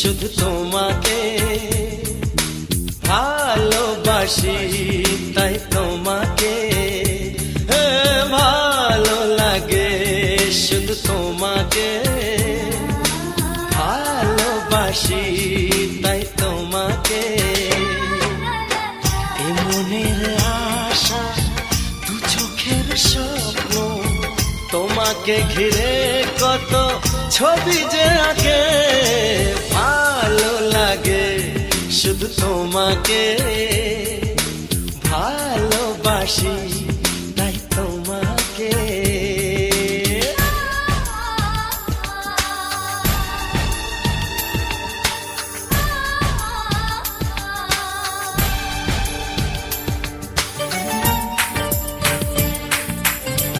শুধু তোমাকে ভালোবাসি, তাই তোমাকে ভালো লাগে, শুধু তোমাকে ভালোবাসি, তাই তোমাকে। এ মনের আশা, দু চোখের স্বপ্ন, তোমাকে ঘিরে কত ছবি যে আঁকে, ভালো লাগে, শুধু তোমাকে ভালোবাসি।